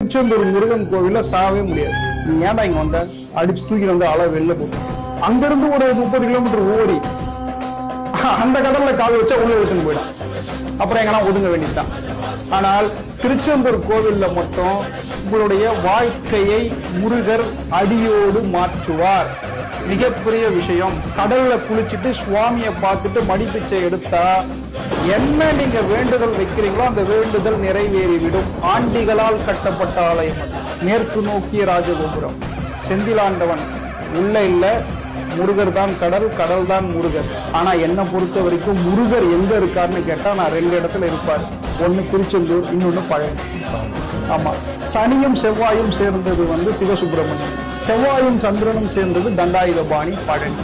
திருச்செந்தூர் முருகன் கோவில்ல சாவே முடியாது. நீ ஏன்டா இங்க வந்த, அடிச்சு தூக்கி வந்து ஆள வெளில போட்டு அங்கிருந்து ஒரு 30 கிலோமீட்டர் ஓடி அந்த கடல்ல கால் வச்சா உள்ள எடுத்துன்னு போயிடும். அப்புறம் எங்கன்னா ஒதுங்க வேண்டியதுதான். ஆனால் திருச்செந்தூர் கோவில்ல மட்டும் உங்களுடைய வாழ்க்கையை முருகர் அடியோடு மாற்றுவார். மிகப்பெரிய விஷயம். கடல்ல குளிச்சுட்டு சுவாமியை பார்த்துட்டு மடிப்பிச்சை எடுத்தா என்ன நீங்க வேண்டுதல் வைக்கிறீங்களோ அந்த வேண்டுதல் நிறைவேறிவிடும். ஆண்டிகளால் கட்டப்பட்ட ஆலயம், மேற்கு நோக்கிய ராஜகோபுரம், செந்திலாண்டவன் உள்ள இல்ல, முருகர் தான் கடல், கடல் தான் முருகர். ஆனா என்ன பொறுத்த வரைக்கும் முருகர் எங்க இருக்காருன்னு கேட்டா நான் 2 இடத்துல இருப்பார். ஒன்னு திருச்செந்தூர், இன்னொன்னு பழனி. ஆமா, சனியும் செவ்வாயும் சேர்ந்தது சிவசுப்பிரமணியம், செவ்வாயும் சந்திரனும் சேர்ந்தது தண்டாயுதபாணி பழனி.